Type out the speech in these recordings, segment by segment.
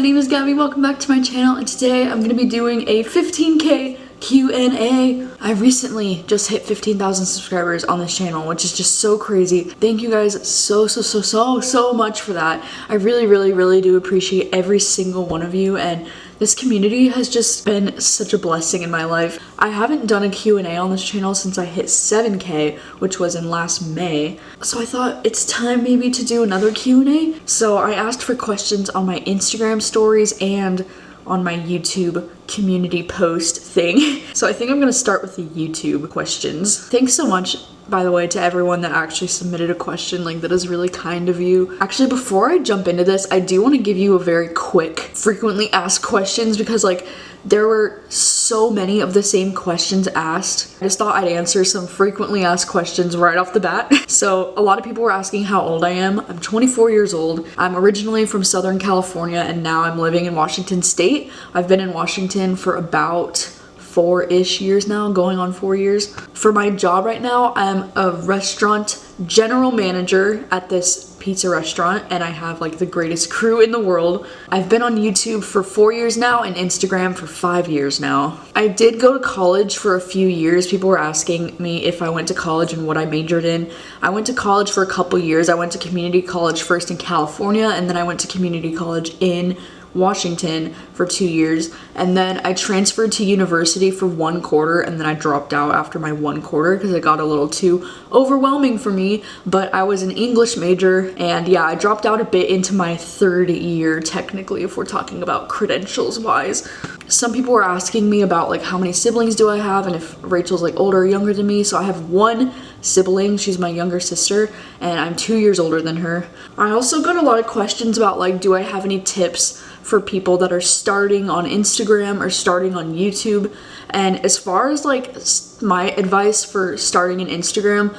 name is Gabby, welcome back to my channel, and today I'm going to be doing a 15K Q&A. I recently just hit 15,000 subscribers on this channel, which is just so crazy. Thank you guys so much for that. I really do appreciate every single one of you, and this community has just been such a blessing in my life. I haven't done a Q&A on this channel since I hit 7K, which was in last May. So I thought it's time maybe to do another Q&A. So I asked for questions on my Instagram stories and on my YouTube community post thing. So I think I'm gonna start with the YouTube questions. Thanks so much, by the way, to everyone that actually submitted a question. Like, that is really kind of you. Actually, before I jump into this, I do want to give you a very quick frequently asked questions, because like there were so many of the same questions asked. I just thought I'd answer some frequently asked questions right off the bat. So a lot of people were asking how old I am. I'm 24 years old. I'm originally from Southern California, and now I'm living in Washington State. I've been in Washington for about 4-ish years now, going on 4 years. For my job right now, I'm a restaurant general manager at this pizza restaurant, and I have like the greatest crew in the world. I've been on YouTube for 4 years now and Instagram for 5 years now. I did go to college for a few years. People were asking me if I went to college and what I majored in. I went to college for a couple years. I went to community college first in California, and then I went to community college in Washington for 2 years, and then I transferred to university for 1 quarter, and then I dropped out after my 1 quarter because it got a little too overwhelming for me. But I was an English major, and yeah, I dropped out a bit into my 3rd year technically, if we're talking about credentials wise. Some people were asking me about like how many siblings do I have, and if Rachel's like older or younger than me. So I have 1 sibling, she's my younger sister, and I'm 2 years older than her. I also got a lot of questions about like, do I have any tips for people that are starting on Instagram or starting on YouTube? And as far as like my advice for starting an Instagram,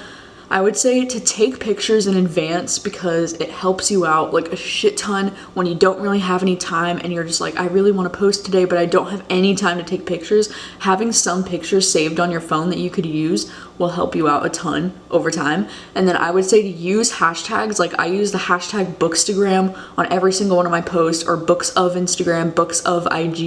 I would say to take pictures in advance, because it helps you out like a shit ton when you don't really have any time and you're just like, I really want to post today but I don't have any time to take pictures. Having some pictures saved on your phone that you could use will help you out a ton over time. And then I would say to use hashtags. Like, I use the hashtag bookstagram on every single one of my posts, or books of Instagram, books of IG.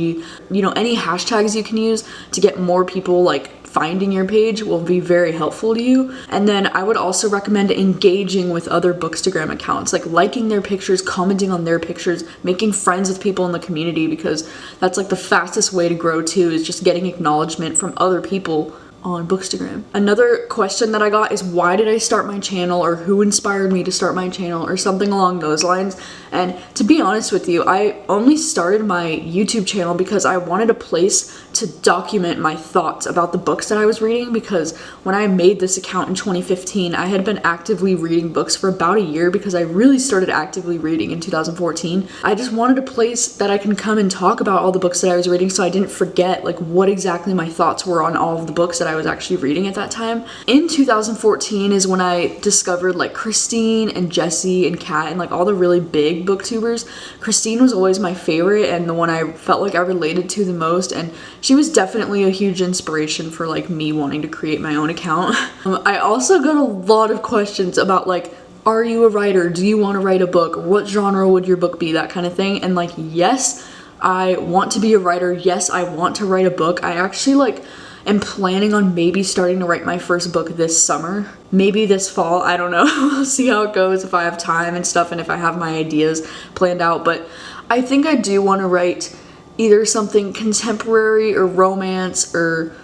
You know, any hashtags you can use to get more people like finding your page will be very helpful to you. And then I would also recommend engaging with other Bookstagram accounts, like liking their pictures, commenting on their pictures, making friends with people in the community, because that's like the fastest way to grow too, is just getting acknowledgement from other people on Bookstagram. Another question that I got is, why did I start my channel, or who inspired me to start my channel, or something along those lines. And to be honest with you, I only started my YouTube channel because I wanted a place to document my thoughts about the books that I was reading, because when I made this account in 2015, I had been actively reading books for about a year, because I really started actively reading in 2014. I just wanted a place that I can come and talk about all the books that I was reading, so I didn't forget like what exactly my thoughts were on all of the books that I was actually reading at that time. In 2014 is when I discovered like Christine and Jessie and Kat and like all the really big booktubers. Christine was always my favorite and the one I felt like I related to the most, and she was definitely a huge inspiration for like me wanting to create my own account. I also got a lot of questions about like, are you a writer? Do you want to write a book? What genre would your book be? That kind of thing. And like, yes, I want to be a writer. Yes, I want to write a book. I actually like am planning on maybe starting to write my first book this summer, maybe this fall, I don't know. We'll see how it goes, if I have time and stuff, and if I have my ideas planned out. But I think I do want to write either something contemporary or romance, or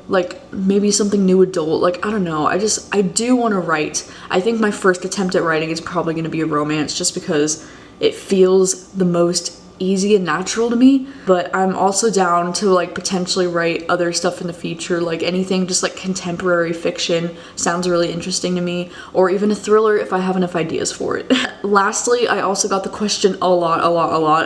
like maybe something new adult. Like, I don't know, I do want to write. I think my first attempt at writing is probably going to be a romance, just because it feels the most easy and natural to me. But I'm also down to like potentially write other stuff in the future, like anything just like contemporary fiction sounds really interesting to me, or even a thriller if I have enough ideas for it. Lastly, I also got the question a lot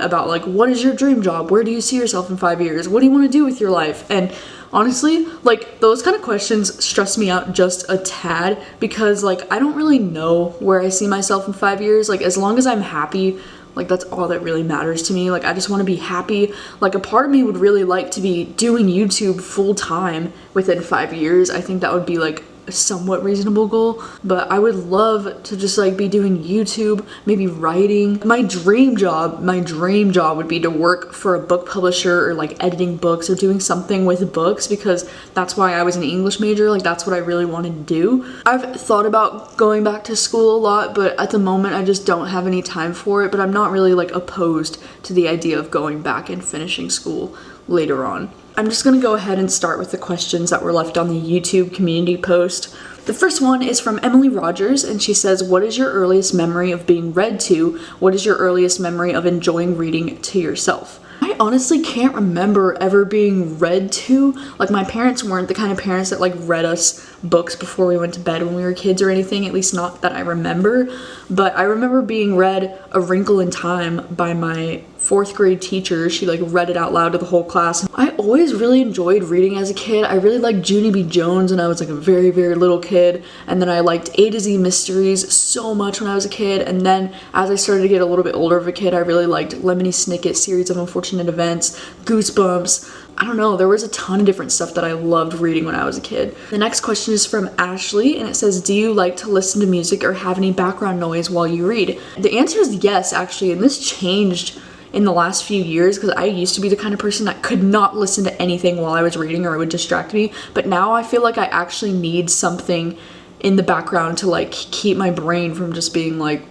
about like, what is your dream job? Where do you see yourself in 5 years? What do you want to do with your life? And honestly, like, those kind of questions stress me out just a tad, because like I don't really know where I see myself in 5 years. Like, as long as I'm happy, like that's all that really matters to me. Like, I just want to be happy. Like, a part of me would really like to be doing YouTube full time within 5 years. I think that would be like a somewhat reasonable goal, but I would love to just like be doing YouTube, maybe writing. My dream job would be to work for a book publisher or like editing books or doing something with books, because that's why I was an English major. Like that's what I really wanted to do. I've thought about going back to school a lot, but at the moment I just don't have any time for it, but I'm not really like opposed to the idea of going back and finishing school later on. I'm just gonna go ahead and start with the questions that were left on the YouTube community post. The first one is from Emily Rogers, and she says, what is your earliest memory of being read to? What is your earliest memory of enjoying reading to yourself? I honestly can't remember ever being read to. Like my parents weren't the kind of parents that like read us books before we went to bed when we were kids or anything, at least not that I remember. But I remember being read A Wrinkle in Time by my 4th grade teacher. She like read it out loud to the whole class. I always really enjoyed reading as a kid. I really liked Junie B. Jones when I was like a very, very little kid. And then I liked A to Z mysteries so much when I was a kid. And then as I started to get a little bit older of a kid, I really liked Lemony Snicket's Series of Unfortunate Events, Goosebumps. I don't know, there was a ton of different stuff that I loved reading when I was a kid. The next question is from Ashley, and it says, do you like to listen to music or have any background noise while you read? The answer is yes, actually, and this changed in the last few years, because I used to be the kind of person that could not listen to anything while I was reading or it would distract me, but now I feel like I actually need something in the background to like keep my brain from just being like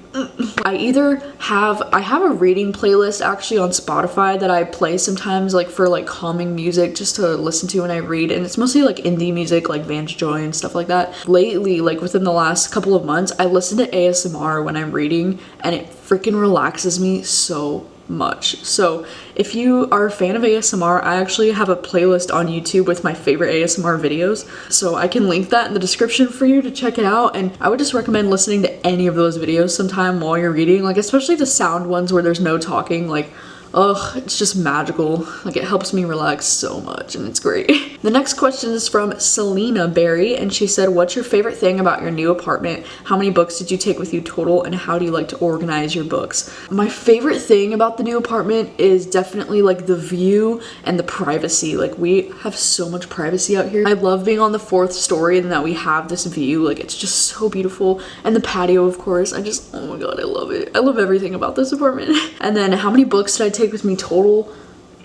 I have a reading playlist actually on Spotify that I play sometimes like for like calming music just to listen to when I read, and it's mostly like indie music like Vance Joy and stuff like that. Lately, like within the last couple of months, I listen to ASMR when I'm reading, and it freaking relaxes me so much. So if you are a fan of ASMR, I actually have a playlist on YouTube with my favorite ASMR videos, so I can link that in the description for you to check it out. And I would just recommend listening to any of those videos sometime while you're reading, like especially the sound ones where there's no talking. Like, ugh, it's just magical. Like it helps me relax so much and it's great. The next question is from Selena Berry, and she said, what's your favorite thing about your new apartment? How many books did you take with you total, and how do you like to organize your books? My favorite thing about the new apartment is definitely like the view and the privacy. Like we have so much privacy out here. I love being on the 4th story and that we have this view. Like it's just so beautiful. And the patio, of course. Oh my god, I love it. I love everything about this apartment. And then how many books did I take with me total?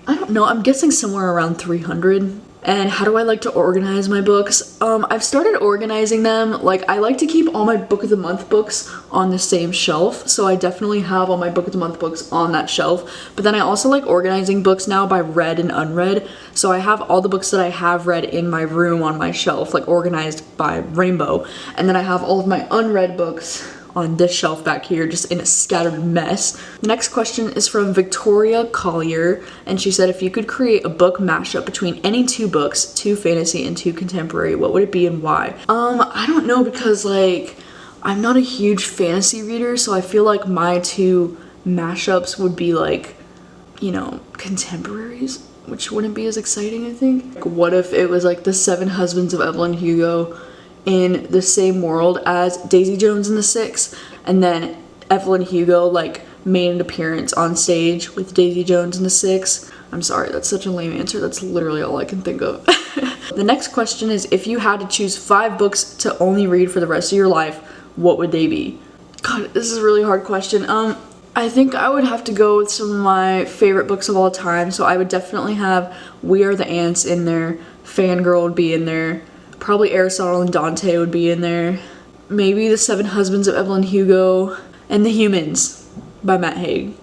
I don't know, I'm guessing somewhere around 300. And how do I like to organize my books? I've started organizing them. Like I like to keep all my book of the month books on the same shelf, so I definitely have all my book of the month books on that shelf. But then I also like organizing books now by read and unread, so I have all the books that I have read in my room on my shelf, like organized by rainbow, and then I have all of my unread books on this shelf back here, just in a scattered mess. The next question is from Victoria Collier, and she said, if you could create a book mashup between any 2 books, 2 fantasy and 2 contemporary, what would it be and why? I don't know, because like I'm not a huge fantasy reader, so I feel like my 2 mashups would be like, you know, contemporaries, which wouldn't be as exciting, I think. Like, what if it was like the 7 Husbands of Evelyn Hugo in the same world as Daisy Jones and the Six, and then Evelyn Hugo like made an appearance on stage with Daisy Jones and the Six. I'm sorry, that's such a lame answer. That's literally all I can think of. The next question is, if you had to choose 5 books to only read for the rest of your life, what would they be? God, this is a really hard question. I think I would have to go with some of my favorite books of all time. So I would definitely have We Are the Ants in there. Fangirl would be in there. Probably Aristotle and Dante would be in there. Maybe The 7 Husbands of Evelyn Hugo, and The Humans by Matt Haig.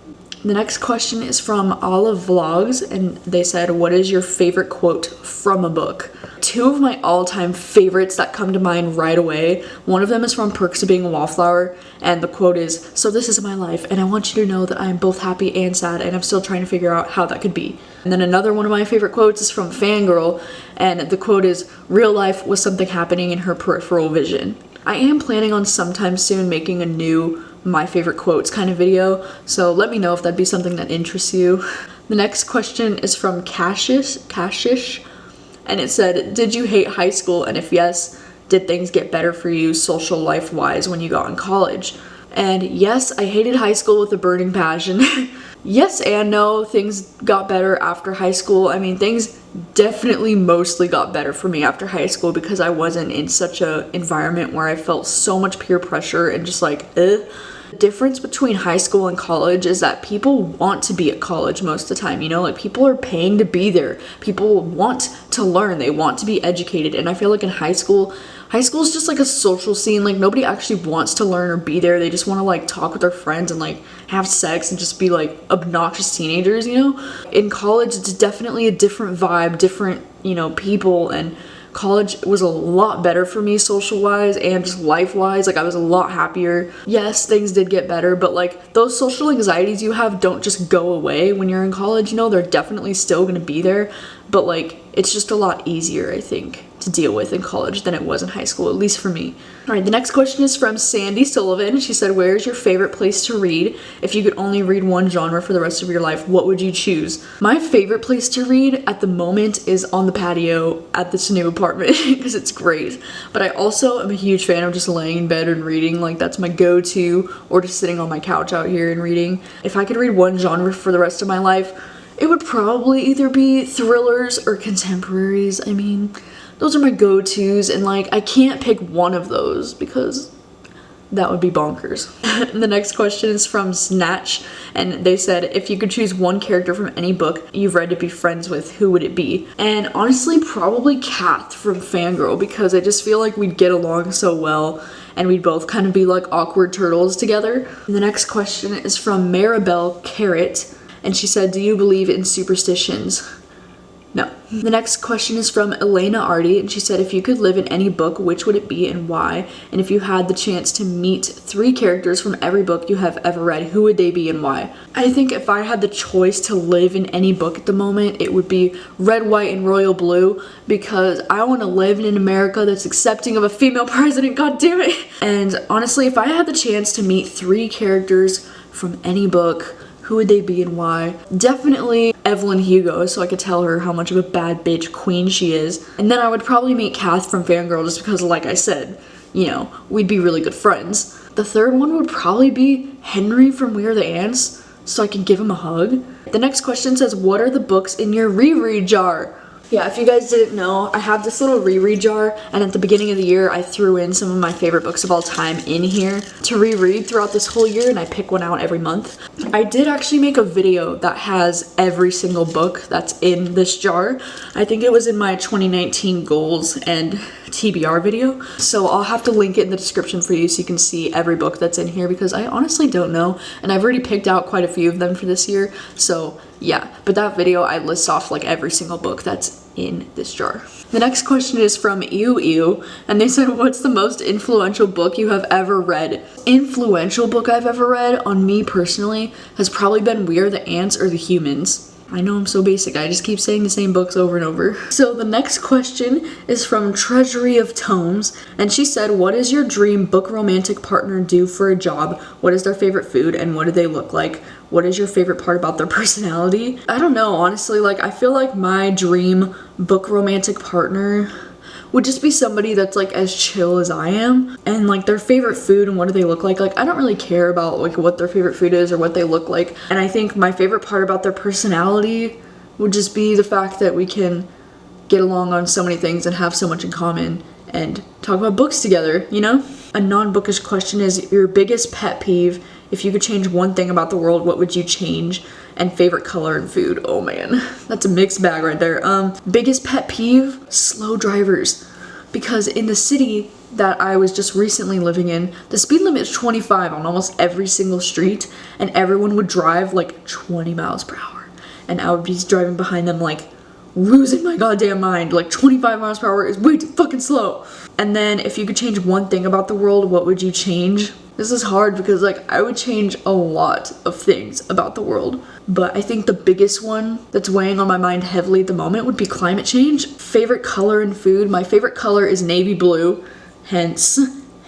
The next question is from Olive Vlogs, and they said, what is your favorite quote from a book? 2 of my all-time favorites that come to mind right away. One of them is from Perks of Being a Wallflower, and the quote is, so this is my life, and I want you to know that I am both happy and sad, and I'm still trying to figure out how that could be. And then another one of my favorite quotes is from Fangirl, and the quote is, real life was something happening in her peripheral vision. I am planning on sometime soon making a new my favorite quotes kind of video, so let me know if that'd be something that interests you. The next question is from Kashish, and it said, did you hate high school, and if yes, did things get better for you social life wise when you got in college? And yes, I hated high school with a burning passion. yes and no. Things got better after high school. I mean, things definitely mostly got better for me after high school because I wasn't in such a environment where I felt so much peer pressure and just like, The difference between high school and college is that people want to be at college most of the time, you know, like people are paying to be there. People want to learn, they want to be educated. And I feel like in high school is just like a social scene. Like nobody actually wants to learn or be there. They just want to like talk with their friends and like have sex and just be like obnoxious teenagers, you know? In college, it's definitely a different vibe, different, you know, people, and college was a lot better for me social-wise and just life-wise. Like I was a lot happier. Yes, things did get better, but like those social anxieties you have don't just go away when you're in college, you know, they're definitely still gonna be there, but like it's just a lot easier, I think, to deal with in college than it was in high school, at least for me. All right, the next question is from Sandy Sullivan. She said, where's your favorite place to read? If you could only read one genre for the rest of your life, what would you choose? My favorite place to read at the moment is on the patio at this new apartment because it's great. But I also am a huge fan of just laying in bed and reading. Like that's my go-to, or just sitting on my couch out here and reading. If I could read one genre for the rest of my life, it would probably either be thrillers or contemporaries. I mean, those are my go-tos, and like I can't pick one of those because that would be bonkers. The next question is from Snatch, and they said, if you could choose one character from any book you've read to be friends with, who would it be? And honestly, probably Kath from Fangirl, because I just feel like we'd get along so well and we'd both kind of be like awkward turtles together. And the next question is from Maribel Carrot, and she said, do you believe in superstitions? No. The next question is from Elena Artie, and she said, if you could live in any book, which would it be and why? And if you had the chance to meet 3 characters from every book you have ever read, who would they be and why? I think if I had the choice to live in any book at the moment, it would be Red, White, and Royal Blue, because I want to live in an America that's accepting of a female president, god damn it! And honestly, if I had the chance to meet 3 characters from any book, who would they be and why? Definitely Evelyn Hugo, so I could tell her how much of a bad bitch queen she is. And then I would probably meet Kath from Fangirl, just because, like I said, you know, we'd be really good friends. The third one would probably be Henry from We Are the Ants, so I can give him a hug. The next question says, what are the books in your reread jar? Yeah, if you guys didn't know, I have this little reread jar, and at the beginning of the year, I threw in some of my favorite books of all time in here to reread throughout this whole year, and I pick one out every month. I did actually make a video that has every single book that's in this jar. I think it was in my 2019 goals and TBR video, so I'll have to link it in the description for you so you can see every book that's in here, because I honestly don't know, and I've already picked out quite a few of them for this year, so yeah. But that video, I list off like every single book that's in this jar. The next question is from Ew, and they said, what's the most influential book you have ever read? Influential book I've ever read on me personally has probably been We Are the Ants or The Humans. I know I'm so basic, I just keep saying the same books over and over. So the next question is from Treasury of Tomes, and she said, what does your dream book romantic partner do for a job? What is their favorite food and what do they look like? What is your favorite part about their personality? I don't know, honestly, like I feel like my dream book romantic partner would just be somebody that's like as chill as I am, and like their favorite food and what do they look like I don't really care about like what their favorite food is or what they look like. And I think my favorite part about their personality would just be the fact that we can get along on so many things and have so much in common and talk about books together, you know? A non-bookish question is your biggest pet peeve. If you could change one thing about the world, what would you change? And favorite color and food. Oh man, that's a mixed bag right there. Biggest pet peeve, slow drivers. Because in the city that I was just recently living in, the speed limit is 25 on almost every single street, and everyone would drive like 20 miles per hour. And I would be driving behind them like losing my goddamn mind. Like 25 miles per hour is way too fucking slow. And then if you could change one thing about the world, what would you change? This is hard because like I would change a lot of things about the world, but I think the biggest one that's weighing on my mind heavily at the moment would be climate change. Favorite color and food. My favorite color is navy blue, hence.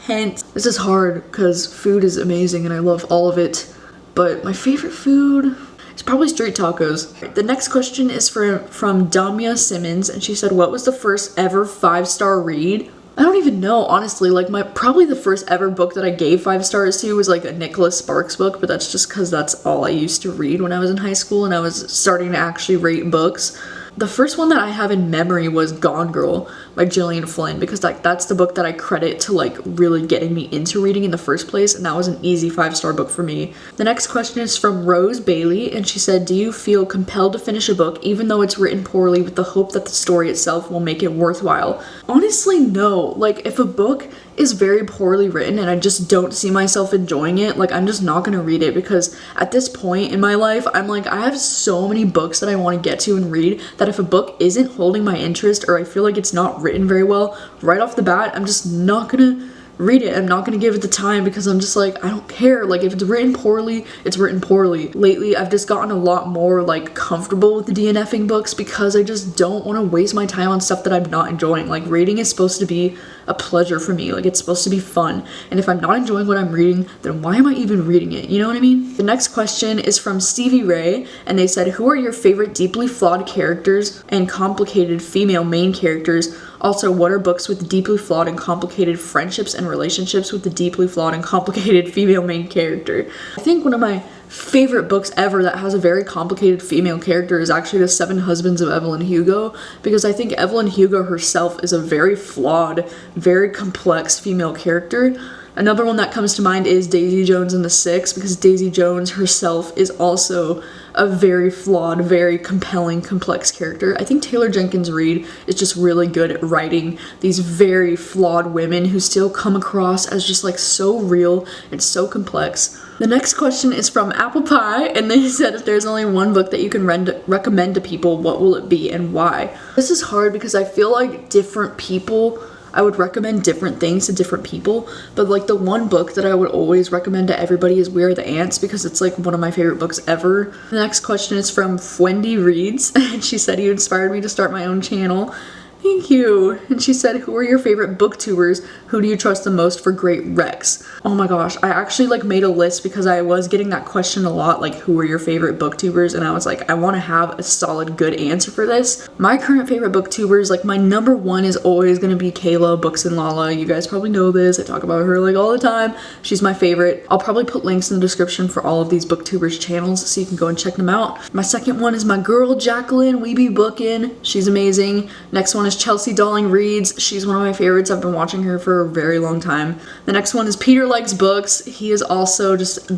This is hard because food is amazing and I love all of it, but my favorite food is probably street tacos. The next question is from Damia Simmons, and she said, what was the first ever 5-star read? I don't even know, honestly. Like, probably the first ever book that I gave 5 stars to was like a Nicholas Sparks book, but that's just because that's all I used to read when I was in high school and I was starting to actually rate books. The first one that I have in memory was Gone Girl by Gillian Flynn, because like that's the book that I credit to like really getting me into reading in the first place, and that was an easy 5-star book for me. The next question is from Rose Bailey, and she said, do you feel compelled to finish a book even though it's written poorly with the hope that the story itself will make it worthwhile? Honestly, no. Like, if a book is very poorly written and I just don't see myself enjoying it, like, I'm just not gonna read it, because at this point in my life, I'm like, I have so many books that I want to get to and read that if a book isn't holding my interest or I feel like it's not written very well right off the bat, I'm just not gonna read it. I'm not gonna give it the time, because I'm just like, I don't care. Like, if it's written poorly, it's written poorly. Lately, I've just gotten a lot more like comfortable with the DNFing books, because I just don't want to waste my time on stuff that I'm not enjoying. Like, reading is supposed to be a pleasure for me. Like, it's supposed to be fun. And if I'm not enjoying what I'm reading, then why am I even reading it? You know what I mean? The next question is from Stevie Ray, and they said, who are your favorite deeply flawed characters and complicated female main characters? Also, what are books with deeply flawed and complicated friendships and relationships with the deeply flawed and complicated female main character? I think one of my favorite books ever that has a very complicated female character is actually The 7 Husbands of Evelyn Hugo, because I think Evelyn Hugo herself is a very flawed, very complex female character. Another one that comes to mind is Daisy Jones and the Six, because Daisy Jones herself is also a very flawed, very compelling, complex character. I think Taylor Jenkins Reid is just really good at writing these very flawed women who still come across as just like so real and so complex. The next question is from Apple Pie, and they said, if there's only one book that you can recommend to people, what will it be and why? This is hard because I feel like different people, I would recommend different things to different people, but like the one book that I would always recommend to everybody is We Are the Ants, because it's like one of my favorite books ever. The next question is from Wendy Reads, and she said, you inspired me to start my own channel. Thank you. And she said, who are your favorite booktubers? Who do you trust the most for great recs? Oh my gosh, I actually like made a list because I was getting that question a lot, like who are your favorite booktubers? And I was like, I want to have a solid good answer for this. My current favorite booktubers, like my number one is always going to be Kayla Books and Lala. You guys probably know this. I talk about her like all the time. She's my favorite. I'll probably put links in the description for all of these booktubers channels so you can go and check them out. My second one is my girl Jacqueline We Be Bookin'. She's amazing. Next one is Chelsea Darling Reads. She's one of my favorites. I've been watching her for a very long time. The next one is Peter Likes Books. He is also just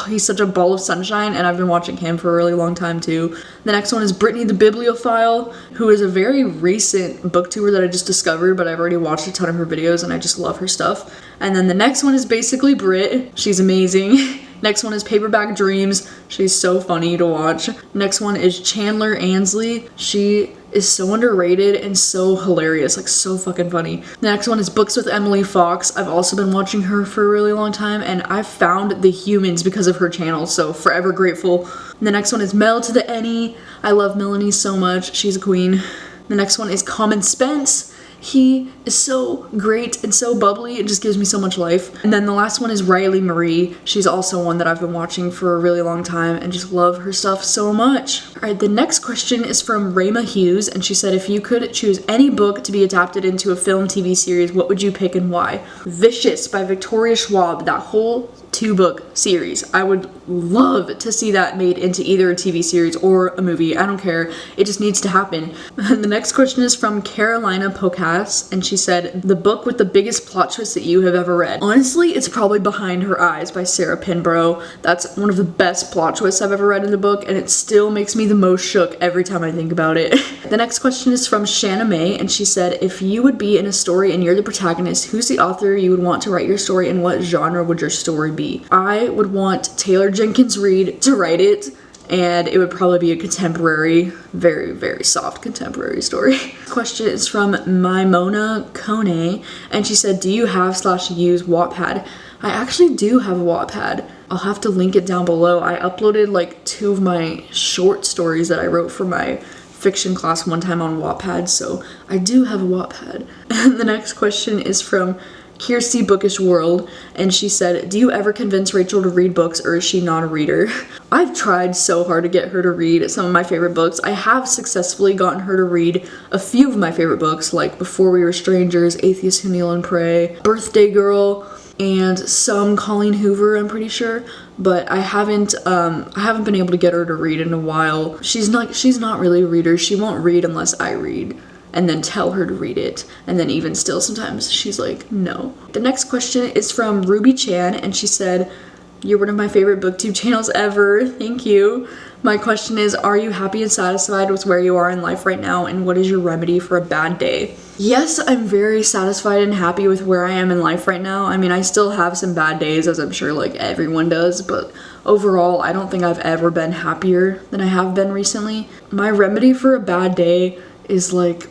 he's such a ball of sunshine, and I've been watching him for a really long time too. The next one is Brittany the Bibliophile, who is a very recent booktuber that I just discovered, but I've already watched a ton of her videos and I just love her stuff. And then the next one is basically Brit. She's amazing. Next one is Paperback Dreams. She's so funny to watch. Next one is Chandler Ansley. She is so underrated and so hilarious, like so fucking funny. The next one is Books with Emily Fox. I've also been watching her for a really long time, and I've found The Humans because of her channel, so forever grateful. The next one is Mel to the Any. I love Melanie so much. She's a queen. The next one is Common Spence. He is so great and so bubbly. It just gives me so much life. And then the last one is Riley Marie. She's also one that I've been watching for a really long time and just love her stuff so much. All right, the next question is from Rayma Hughes, and she said, if you could choose any book to be adapted into a film TV series, what would you pick and why? Vicious by Victoria Schwab, that whole 2-book series. I would love to see that made into either a TV series or a movie. I don't care. It just needs to happen. The next question is from Carolina Pocas, and she said, the book with the biggest plot twist that you have ever read. Honestly, it's probably Behind Her Eyes by Sarah Pinborough. That's one of the best plot twists I've ever read in the book, and it still makes me the most shook every time I think about it. The next question is from Shanna May, and she said, if you would be in a story and you're the protagonist, who's the author you would want to write your story, and what genre would your story be? I would want Taylor Jenkins Reid to write it, and it would probably be a contemporary, very, very soft contemporary story. Question is from Maimona Kone, and she said, do you have/use Wattpad? I actually do have a Wattpad. I'll have to link it down below. I uploaded like 2 of my short stories that I wrote for my fiction class one time on Wattpad, so I do have a Wattpad. And the next question is from Kirsty Bookish World, and she said, do you ever convince Rachel to read books, or is she not a reader? I've tried so hard to get her to read some of my favorite books. I have successfully gotten her to read a few of my favorite books, like Before We Were Strangers, Atheists Who Kneel and Pray, Birthday Girl, and some Colleen Hoover, I'm pretty sure, but I haven't been able to get her to read in a while. She's not really a reader. She won't read unless I read and then tell her to read it, and then even still sometimes she's like, no. The next question is from Ruby Chan, and she said, you're one of my favorite booktube channels ever. Thank you. My question is, are you happy and satisfied with where you are in life right now, and what is your remedy for a bad day? Yes, I'm very satisfied and happy with where I am in life right now. I mean, I still have some bad days, as I'm sure like everyone does, but overall, I don't think I've ever been happier than I have been recently. My remedy for a bad day is like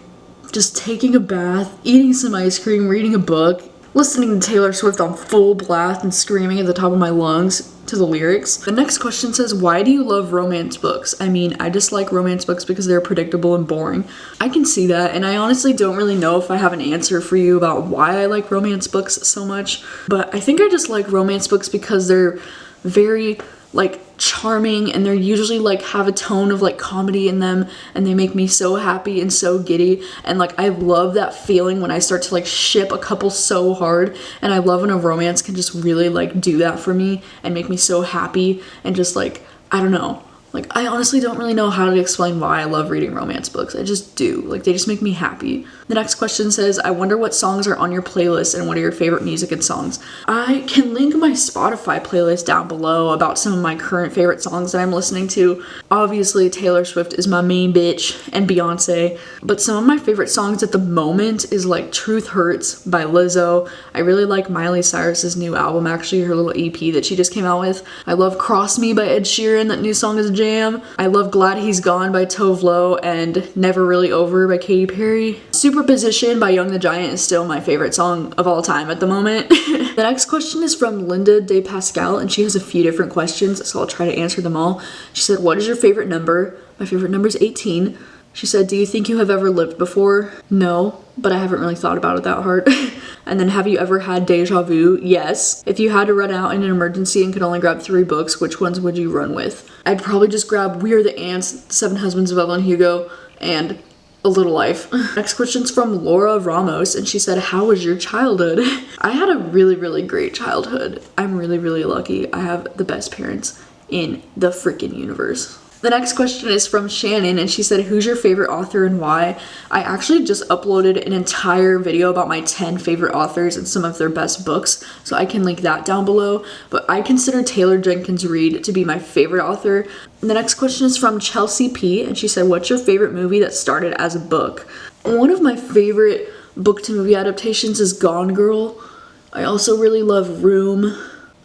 just taking a bath, eating some ice cream, reading a book, listening to Taylor Swift on full blast and screaming at the top of my lungs to the lyrics. The next question says, why do you love romance books? I mean, I just like romance books because they're predictable and boring. I can see that, and I honestly don't really know if I have an answer for you about why I like romance books so much, but I think I just like romance books because they're very like charming, and they're usually like have a tone of like comedy in them, and they make me so happy and so giddy, and like I love that feeling when I start to like ship a couple so hard, and I love when a romance can just really like do that for me and make me so happy, and just like, I don't know, like I honestly don't really know how to explain why I love reading romance books. I just do. Like, they just make me happy. The next question says, I wonder what songs are on your playlist and what are your favorite music and songs. I can link my Spotify playlist down below about some of my current favorite songs that I'm listening to. Obviously, Taylor Swift is my main bitch, and Beyonce, but some of my favorite songs at the moment is like Truth Hurts by Lizzo. I really like Miley Cyrus's new album, actually, her little EP that she just came out with. I love Cross Me by Ed Sheeran. That new song is a jam. I love Glad He's Gone by Tove Lo, and Never Really Over by Katy Perry. Superposition by Young the Giant is still my favorite song of all time at the moment. The next question is from Linda De Pascal, and she has a few different questions, so I'll try to answer them all. She said, what is your favorite number? My favorite number is 18. She said, do you think you have ever lived before? No, but I haven't really thought about it that hard. And then, have you ever had deja vu? Yes. If you had to run out in an emergency and could only grab 3 books, which ones would you run with? I'd probably just grab We Are the Ants, 7 Husbands of Evelyn Hugo, and A Little Life. Next question's from Laura Ramos, and she said, how was your childhood? I had a really, really great childhood. I'm really, really lucky. I have the best parents in the freaking universe. The next question is from Shannon, and she said, who's your favorite author and why? I actually just uploaded an entire video about my 10 favorite authors and some of their best books, so I can link that down below, but I consider Taylor Jenkins Reid to be my favorite author. And the next question is from Chelsea P, and she said, what's your favorite movie that started as a book? One of my favorite book-to-movie adaptations is Gone Girl. I also really love Room,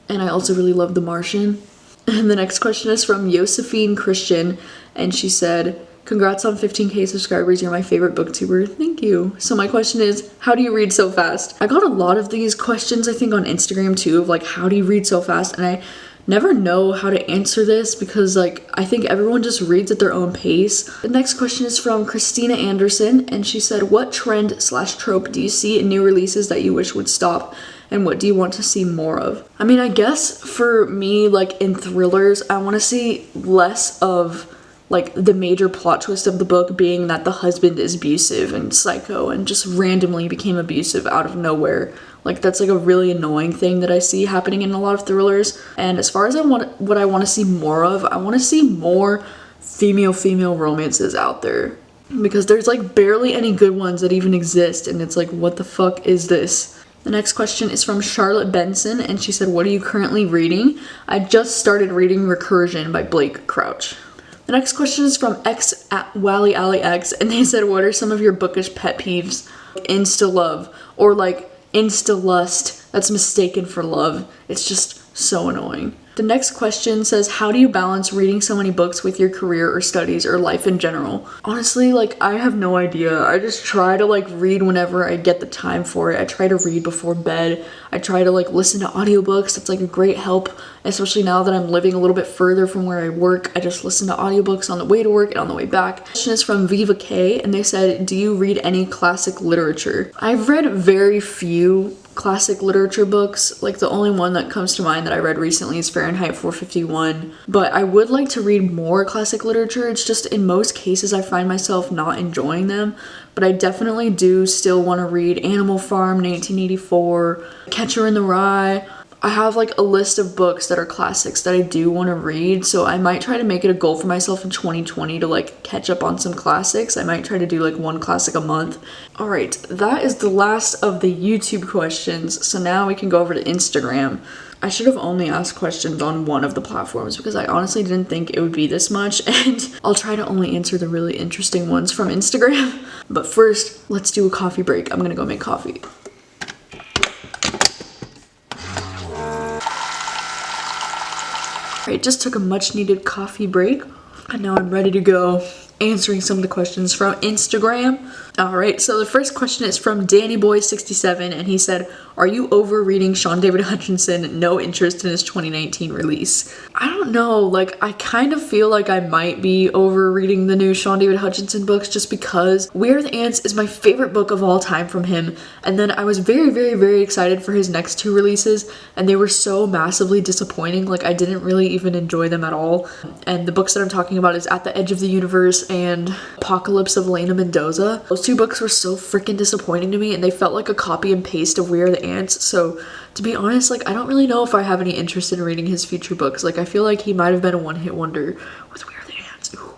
and I also really love The Martian. And the next question is from Josephine Christian, and she said, congrats on 15K subscribers, you're my favorite booktuber. Thank you. So my question is, how do you read so fast? I got a lot of these questions, I think, on Instagram too, of like, how do you read so fast? And I never know how to answer this because like, I think everyone just reads at their own pace. The next question is from Christina Anderson, and she said, what trend/trope do you see in new releases that you wish would stop? And what do you want to see more of? I mean, I guess for me, like in thrillers, I want to see less of like the major plot twist of the book being that the husband is abusive and psycho and just randomly became abusive out of nowhere. Like, that's like a really annoying thing that I see happening in a lot of thrillers. And as far as what I want to see more of, I want to see more female romances out there, because there's like barely any good ones that even exist, and it's like, what the fuck is this? The next question is from Charlotte Benson, and she said, what are you currently reading? I just started reading Recursion by Blake Crouch. The next question is from X@WallyAlleyX, and they said, what are some of your bookish pet peeves? Insta love, or like insta lust. That's mistaken for love. It's just so annoying. The next question says, how do you balance reading so many books with your career or studies or life in general? Honestly, like, I have no idea. I just try to like read whenever I get the time for it. I try to read before bed. I try to like listen to audiobooks. That's like a great help, especially now that I'm living a little bit further from where I work. I just listen to audiobooks on the way to work and on the way back. The question is from Viva K, and they said, do you read any classic literature? I've read very few classic literature books. Like the only one that comes to mind that I read recently is Fahrenheit 451. But I would like to read more classic literature. It's just in most cases I find myself not enjoying them. But I definitely do still want to read Animal Farm, 1984, Catcher in the Rye. I have like a list of books that are classics that I do want to read, so I might try to make it a goal for myself in 2020 to like catch up on some classics. I might try to do like one classic a month. All right, that is the last of the YouTube questions, so now we can go over to Instagram. I should have only asked questions on one of the platforms because I honestly didn't think it would be this much, and I'll try to only answer the really interesting ones from Instagram. But first, let's do a coffee break. I'm gonna go make coffee. Alright, just took a much needed coffee break and now I'm ready to go answering some of the questions from Instagram. Alright, so the first question is from DannyBoy67 and he said, are you over reading Sean David Hutchinson? No interest in his 2019 release. I don't know, like I kind of feel like I might be over reading the new Sean David Hutchinson books just because We Are the Ants is my favorite book of all time from him, and then I was very excited for his next two releases and they were so massively disappointing. Like I didn't really even enjoy them at all. And the books that I'm talking about is At the Edge of the Universe and Apocalypse of Lena Mendoza. Those two books were so freaking disappointing to me and they felt like a copy and paste of We Are the Ants. So to be honest, like I don't really know if I have any interest in reading his future books. Like I feel like he might have been a one-hit wonder with We Are the Ants. Ooh,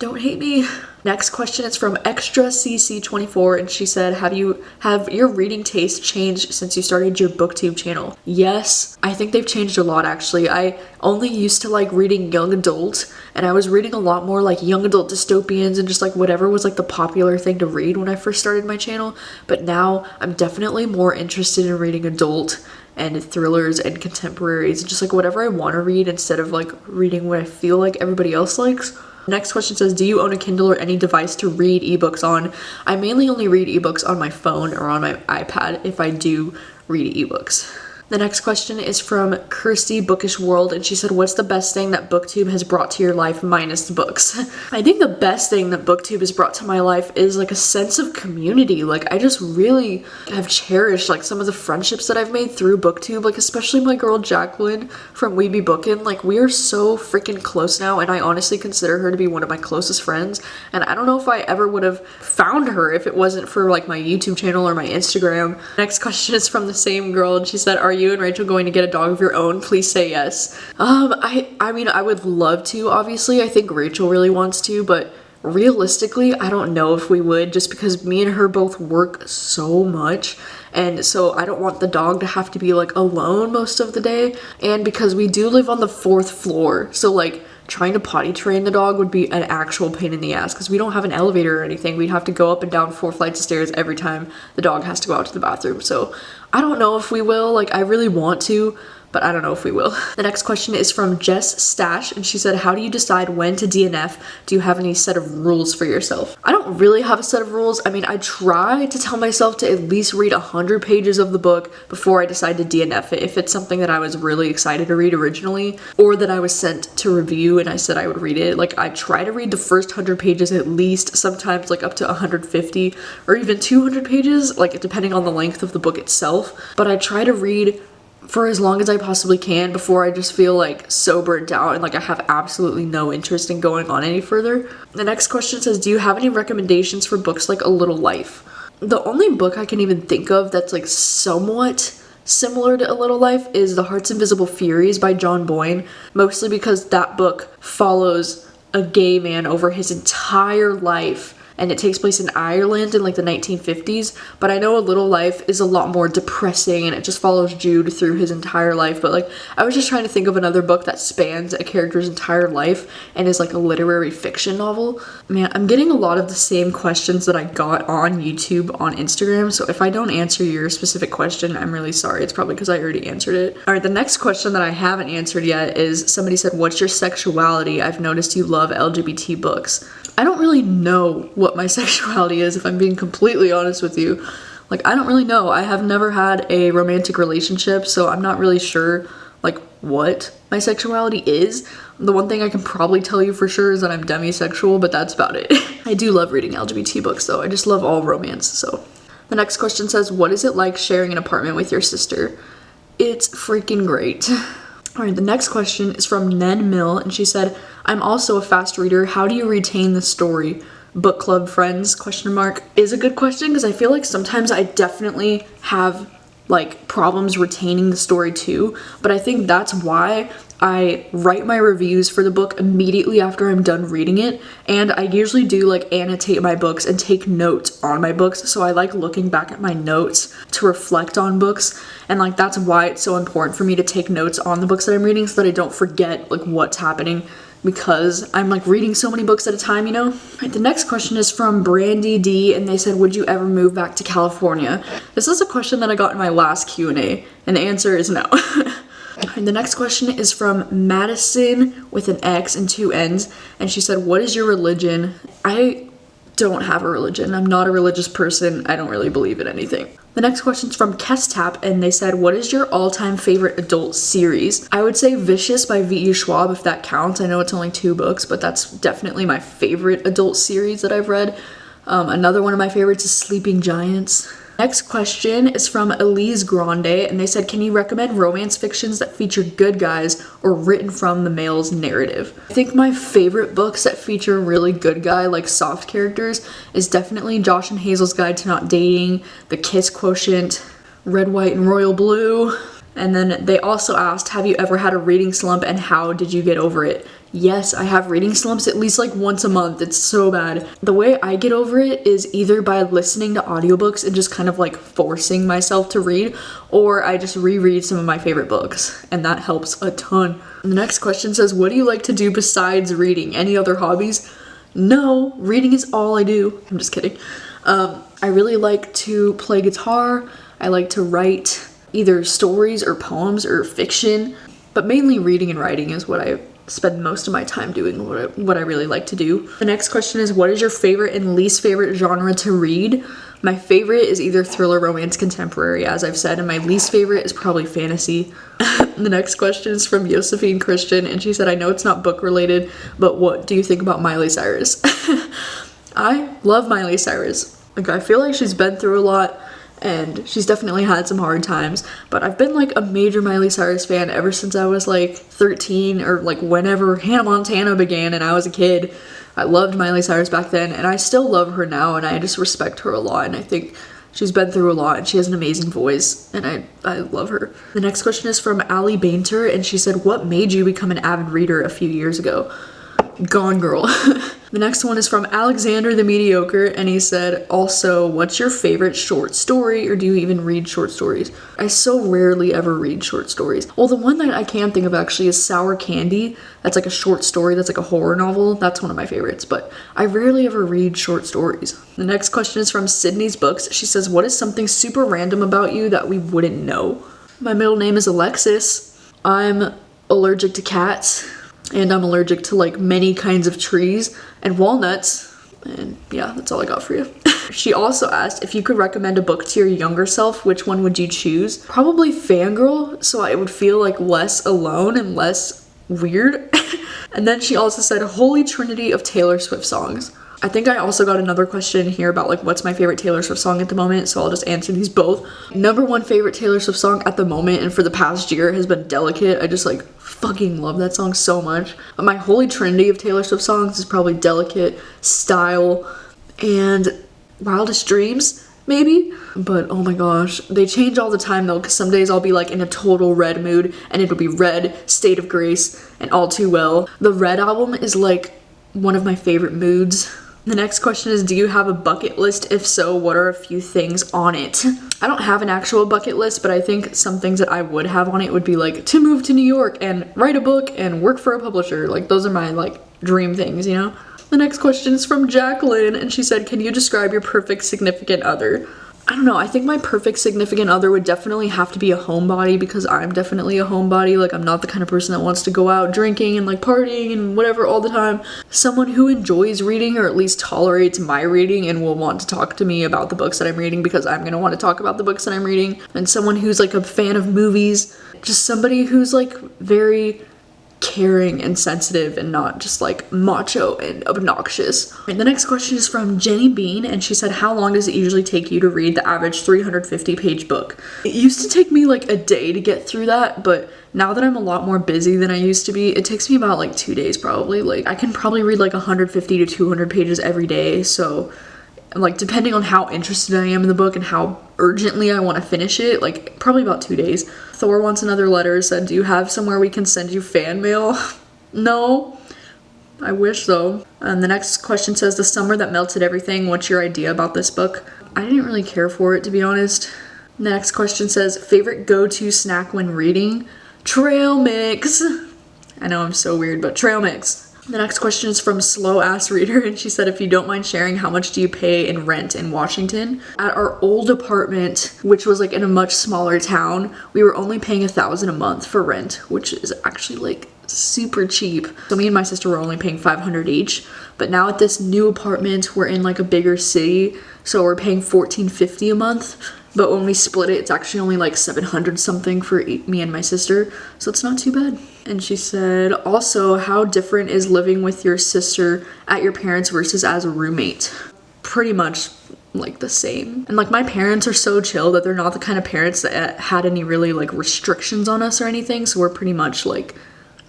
don't hate me. Next question is from ExtraCC24 and she said, have your reading taste changed since you started your booktube channel? Yes, I think they've changed a lot actually. I only used to like reading young adult and I was reading a lot more like young adult dystopians and just like whatever was like the popular thing to read when I first started my channel. But now I'm definitely more interested in reading adult and thrillers and contemporaries and just like whatever I want to read instead of like reading what I feel like everybody else likes. Next question says, do you own a Kindle or any device to read ebooks on? I mainly only read ebooks on my phone or on my iPad if I do read ebooks. The next question is from Kirsty Bookish World and she said, what's the best thing that BookTube has brought to your life minus the books? I think the best thing that BookTube has brought to my life is like a sense of community. Like I just really have cherished like some of the friendships that I've made through BookTube, like especially my girl Jacqueline from We Be Bookin'. Like we are so freaking close now and I honestly consider her to be one of my closest friends, and I don't know if I ever would have found her if it wasn't for like my YouTube channel or my Instagram. Next question is from the same girl and she said, are you and Rachel going to get a dog of your own? Please say yes. I mean, I would love to, obviously. I think Rachel really wants to, but realistically, I don't know if we would, just because me and her both work so much. And so I don't want the dog to have to be like alone most of the day. And because we do live on the 4th floor, so like trying to potty train the dog would be an actual pain in the ass because we don't have an elevator or anything. We'd have to go up and down 4 flights of stairs every time the dog has to go out to the bathroom. So I don't know if we will. Like I really want to, but I don't know if we will. The next question is from Jess Stash and she said, how do you decide when to DNF? Do you have any set of rules for yourself? I don't really have a set of rules. I mean, I try to tell myself to at least read 100 pages of the book before I decide to DNF it if it's something that I was really excited to read originally or that I was sent to review and I said I would read it. Like I try to read the first 100 pages at least, sometimes like up to 150 or even 200 pages, like depending on the length of the book itself. But I try to read for as long as I possibly can before I just feel like so burnt out and like I have absolutely no interest in going on any further. The next question says, do you have any recommendations for books like A Little Life? The only book I can even think of that's like somewhat similar to A Little Life is The Heart's Invisible Furies by John Boyne, mostly because that book follows a gay man over his entire life and it takes place in Ireland in like the 1950s, but I know A Little Life is a lot more depressing and it just follows Jude through his entire life. But like I was just trying to think of another book that spans a character's entire life and is like a literary fiction novel. Man, I'm getting a lot of the same questions that I got on YouTube on Instagram, so if I don't answer your specific question, I'm really sorry. It's probably because I already answered it. Alright, the next question that I haven't answered yet is somebody said, what's your sexuality? I've noticed you love LGBT books. I don't really know what my sexuality is, if I'm being completely honest with you. Like, I don't really know. I have never had a romantic relationship, so I'm not really sure, like, what my sexuality is. The one thing I can probably tell you for sure is that I'm demisexual, but that's about it. I do love reading LGBT books, though. I just love all romance, so. The next question says, what is it like sharing an apartment with your sister? It's freaking great. All right, the next question is from Nen Mill, and she said, I'm also a fast reader. How do you retain the story? Book club friends, question mark, is a good question because I feel like sometimes I definitely have like problems retaining the story too, but I think that's why I write my reviews for the book immediately after I'm done reading it, and I usually do like annotate my books and take notes on my books, so I like looking back at my notes to reflect on books, and like that's why it's so important for me to take notes on the books that I'm reading so that I don't forget like what's happening, because I'm like reading so many books at a time, you know? Right, the next question is from Brandy D, and they said, would you ever move back to California? This is a question that I got in my last Q&A, and the answer is no. And the next question is from Madison with an X and 2 N's, and she said, what is your religion? I don't have a religion. I'm not a religious person. I don't really believe in anything. The next question is from Kestap, and they said, what is your all-time favorite adult series? I would say Vicious by V.E. Schwab, if that counts. I know it's only 2 books, but that's definitely my favorite adult series that I've read. Another one of my favorites is Sleeping Giants. Next question is from Elise Grande, and they said, can you recommend romance fictions that feature good guys or written from the male's narrative? I think my favorite books that feature really good guy, like soft characters, is definitely Josh and Hazel's Guide to Not Dating, The Kiss Quotient, Red, White, and Royal Blue. And then they also asked, have you ever had a reading slump and how did you get over it? Yes, I have reading slumps at least like once a month. It's so bad. The way I get over it is either by listening to audiobooks and just kind of like forcing myself to read, or I just reread some of my favorite books, and that helps a ton. The next question says, what do you like to do besides reading? Any other hobbies? No, reading is all I do. I'm just kidding. I really like to play guitar. I like to write either stories or poems or fiction, but mainly reading and writing is what I spend most of my time doing, what I really like to do. The next question is, what is your favorite and least favorite genre to read? My favorite is either thriller, romance, contemporary, as I've said, and my least favorite is probably fantasy. The next question is from Josephine Christian, and she said, I know it's not book related, but what do you think about Miley Cyrus? I love Miley Cyrus. Like, I feel like she's been through a lot, and she's definitely had some hard times, but I've been like a major Miley Cyrus fan ever since I was like 13, or like whenever Hannah Montana began and I was a kid. I loved Miley Cyrus back then, and I still love her now, and I just respect her a lot, and I think she's been through a lot, and she has an amazing voice, and I love her. The next question is from Allie Bainter, and she said, what made you become an avid reader a few years ago? Gone Girl. The next one is from Alexander the Mediocre, and he said, also, what's your favorite short story, or do you even read short stories? I so rarely ever read short stories. Well, the one that I can think of actually is Sour Candy. That's like a short story, that's like a horror novel. That's one of my favorites, but I rarely ever read short stories. The next question is from Sydney's Books. She says, what is something super random about you that we wouldn't know? My middle name is Alexis. I'm allergic to cats, and I'm allergic to like many kinds of trees and walnuts, and yeah, that's all I got for you. She also asked, if you could recommend a book to your younger self, which one would you choose? Probably Fangirl, so I would feel like less alone and less weird. And then she also said, Holy Trinity of Taylor Swift songs. I think I also got another question here about like what's my favorite Taylor Swift song at the moment, so I'll just answer these both. Number one favorite Taylor Swift song at the moment and for the past year has been Delicate. I just like fucking love that song so much. But my holy trinity of Taylor Swift songs is probably Delicate, Style, and Wildest Dreams, maybe. But oh my gosh, they change all the time though, because some days I'll be like in a total Red mood and it'll be Red, State of Grace, and All Too Well. The Red album is like one of my favorite moods. The next question is, do you have a bucket list? If so, what are a few things on it? I don't have an actual bucket list, but I think some things that I would have on it would be like to move to New York and write a book and work for a publisher. Like those are my like dream things, you know? The next question is from Jacqueline, and she said, can you describe your perfect significant other? I don't know, I think my perfect significant other would definitely have to be a homebody, because I'm definitely a homebody. Like, I'm not the kind of person that wants to go out drinking and like partying and whatever all the time. Someone who enjoys reading, or at least tolerates my reading, and will want to talk to me about the books that I'm reading because I'm gonna want to talk about the books that I'm reading. And someone who's like a fan of movies. Just somebody who's like very caring and sensitive and not just like macho and obnoxious. And the next question is from Jenny Bean, and she said, how long does it usually take you to read the average 350-page book? It used to take me like a day to get through that, but now that I'm a lot more busy than I used to be, it takes me about like 2 days probably. Like I can probably read like 150 to 200 pages every day, so like depending on how interested I am in the book and how urgently I want to finish it, like probably about 2 days. Thor wants another letter, said, do you have somewhere we can send you fan mail? No, I wish though. And the next question says, the summer that melted everything, what's your idea about this book? I didn't really care for it, to be honest. The next question says, favorite go-to snack when reading? Trail mix. I know I'm so weird, but trail mix. The next question is from Slow Ass Reader, and she said, if you don't mind sharing, how much do you pay in rent in Washington? At our old apartment, which was like in a much smaller town, we were only paying $1,000 a month for rent, which is actually like super cheap. So me and my sister were only paying $500 each, but now at this new apartment, we're in like a bigger city, so we're paying $1,450 a month. But when we split it, it's actually only like 700 something for me and my sister, so it's not too bad. And she said, also, how different is living with your sister at your parents versus as a roommate? Pretty much like the same. And like my parents are so chill that they're not the kind of parents that had any really like restrictions on us or anything, so we're pretty much like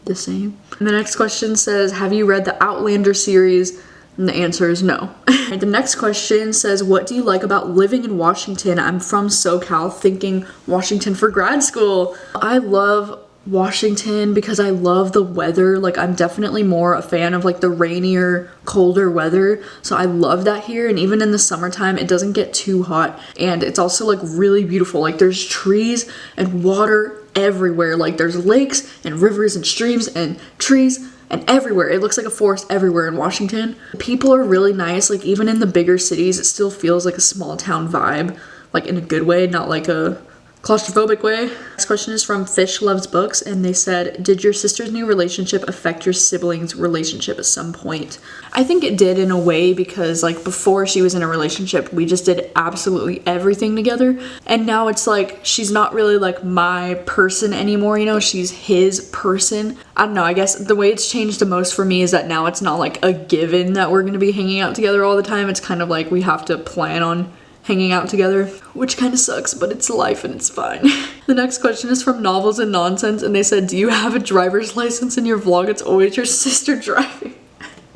the same. And the next question says, have you read the Outlander series? And the answer is no. The next question says, what do you like about living in Washington? I'm from SoCal, thinking Washington for grad school. I love Washington because I love the weather. Like I'm definitely more a fan of like the rainier, colder weather. So I love that here. And even in the summertime, it doesn't get too hot. And it's also like really beautiful. Like there's trees and water everywhere. Like there's lakes and rivers and streams and trees and everywhere. It looks like a forest everywhere in Washington. People are really nice. Like even in the bigger cities, it still feels like a small town vibe, like in a good way, not like a claustrophobic way. Next question is from Fish Loves Books, and they said, did your sister's new relationship affect your siblings' relationship at some point? I think it did in a way, because like before she was in a relationship, we just did absolutely everything together, and now it's like she's not really like my person anymore, you know, she's his person. I don't know, I guess the way it's changed the most for me is that now it's not like a given that we're gonna be hanging out together all the time. It's kind of like we have to plan on hanging out together, which kind of sucks, but it's life and it's fine. The next question is from Novels and Nonsense, and they said, do you have a driver's license in your vlog? It's always your sister driving.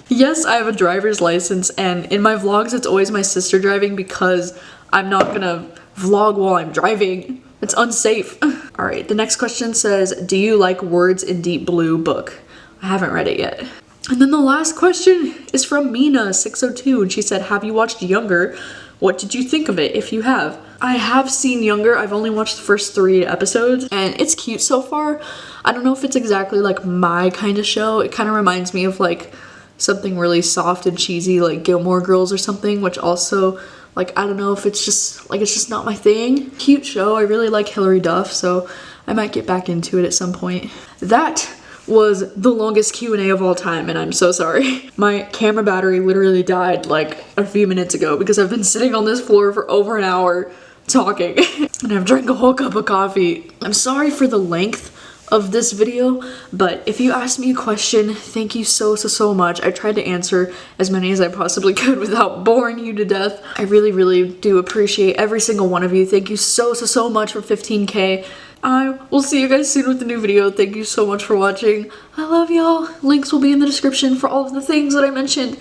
Yes, I have a driver's license, and in my vlogs it's always my sister driving because I'm not gonna vlog while I'm driving. It's unsafe. All right, the next question says, do you like Words in Deep Blue book? I haven't read it yet. And then the last question is from Mina602, and she said, have you watched Younger? What did you think of it, if you have? I have seen Younger. I've only watched the first 3 episodes, and it's cute so far. I don't know if it's exactly like my kind of show. It kind of reminds me of like something really soft and cheesy like Gilmore Girls or something, which also like I don't know if it's just not my thing. Cute show. I really like Hilary Duff, so I might get back into it at some point. That was the longest Q&A of all time, and I'm so sorry. My camera battery literally died like a few minutes ago because I've been sitting on this floor for over an hour talking and I've drank a whole cup of coffee. I'm sorry for the length of this video, but if you asked me a question, thank you so much. I tried to answer as many as I possibly could without boring you to death. I really do appreciate every single one of you. Thank you so much for 15K. I will see you guys soon with a new video. Thank you so much for watching. I love y'all. Links will be in the description for all of the things that I mentioned.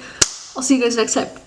I'll see you guys next time.